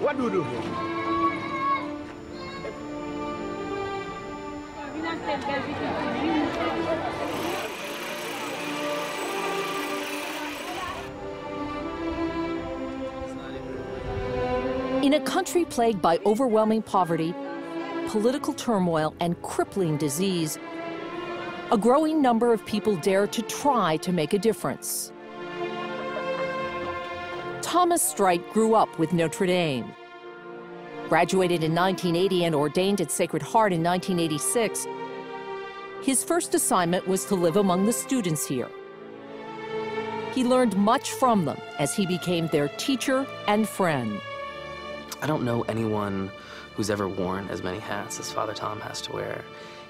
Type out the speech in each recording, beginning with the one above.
What do you do here? In a country plagued by overwhelming poverty, political turmoil, and crippling disease, a growing number of people dare to try to make a difference. Thomas STREIT grew up with Notre Dame. Graduated in 1980 and ordained at Sacred Heart in 1986, his first assignment was to live among the students here. He learned much from them as he became their teacher and friend. I don't know anyone who's ever worn as many hats as Father Tom has to wear.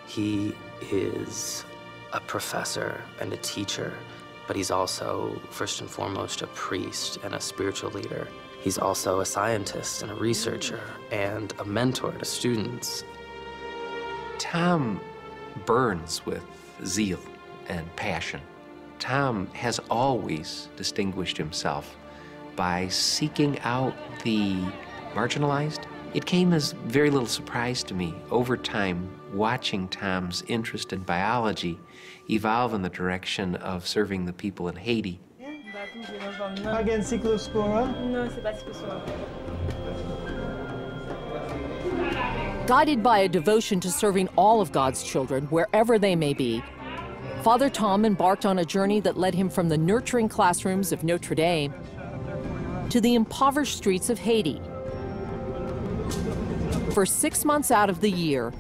He is a professor and a teacher, but he's also, first and foremost, a priest and a spiritual leader. He's also a scientist and a researcher and a mentor to students. Tom burns with zeal and passion. Tom has always distinguished himself by seeking out the marginalized. It came as very little surprise to me over time watching Tom's interest in biology evolve in the direction of serving the people in Haiti. Again, cyclospora? Non, c'est pas cyclospora. Guided by a devotion to serving all of God's children, wherever they may be, Father Tom embarked on a journey that led him from the nurturing classrooms of Notre Dame to the impoverished streets of Haiti. For 6 months out of the year,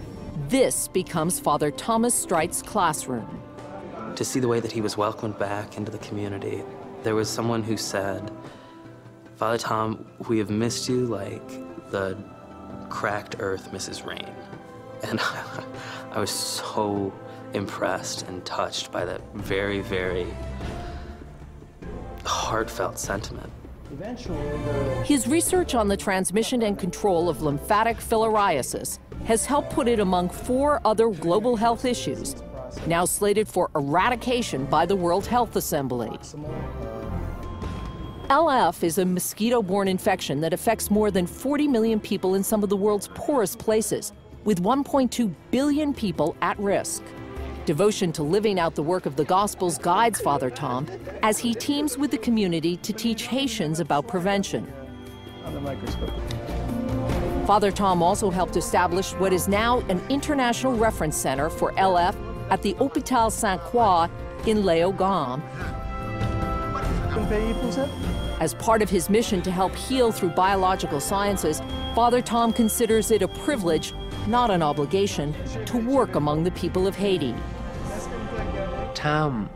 this becomes Father Thomas STREIT's classroom. To see the way that he was welcomed back into the community, there was someone who said, "Father Tom, we have missed you like the cracked earth misses rain." And I was so impressed and touched by that very, very heartfelt sentiment. His research on the transmission and control of lymphatic filariasis has helped put it among 4 other global health issues, now slated for eradication by the World Health Assembly. LF is a mosquito-borne infection that affects more than 40 million people in some of the world's poorest places, with 1.2 billion people at risk. Devotion to living out the work of the Gospels guides Father Tom as he teams with the community to teach Haitians about prevention. On the microscope. Father Tom also helped establish what is now an international reference center for LF at the Hôpital Sainte-Croix in LEOGANE. As part of his mission to help heal through biological sciences, Father Tom considers it a privilege, not an obligation, to work among the people of Haiti. Tom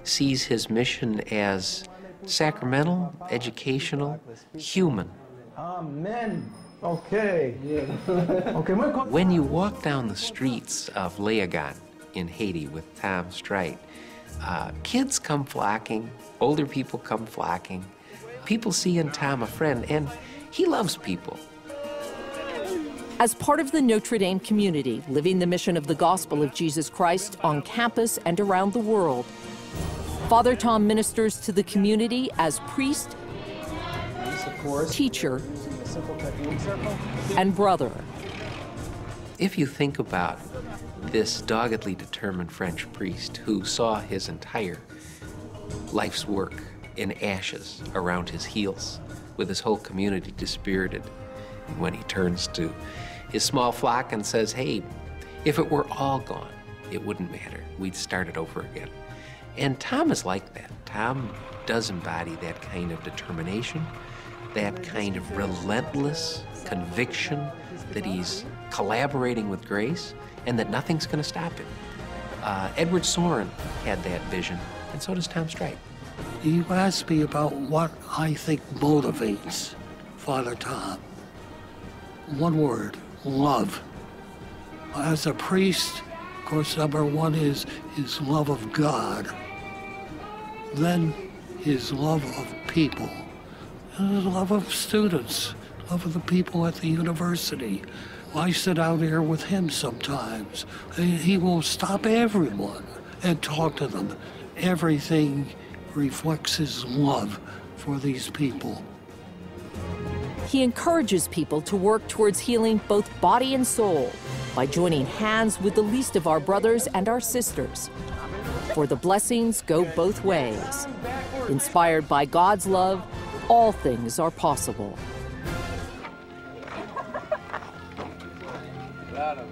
sees his mission as sacramental, educational, human. Amen. Okay. Okay. When you walk down the streets of LEOGANE in Haiti with Tom STREIT, kids come flocking, older people come flocking. People see in Tom a friend, and he loves people. As part of the Notre Dame community, living the mission of the gospel of Jesus Christ on campus and around the world, Father Tom ministers to the community as priest, teacher, and brother. If you think about this doggedly determined French priest who saw his entire life's work in ashes around his heels, with his whole community dispirited, when he turns to his small flock and says, "Hey, if it were all gone, it wouldn't matter. We'd start it over again." And Tom is like that. Tom does embody that kind of determination, that kind of relentless conviction that he's collaborating with grace and that nothing's going to stop him. Edward Soren had that vision, and so does Tom STREIT. You asked me about what I think motivates Father Tom. One word: love. As a priest, of course, number one is his love of God, then his love of people, and his love of students, love of the people at the university. I sit out here with him sometimes, and he will stop everyone and talk to them. Everything reflects his love for these people. He encourages people to work towards healing both body and soul by joining hands with the least of our brothers and our sisters. For the blessings go both ways. Inspired by God's love, all things are possible. Claro.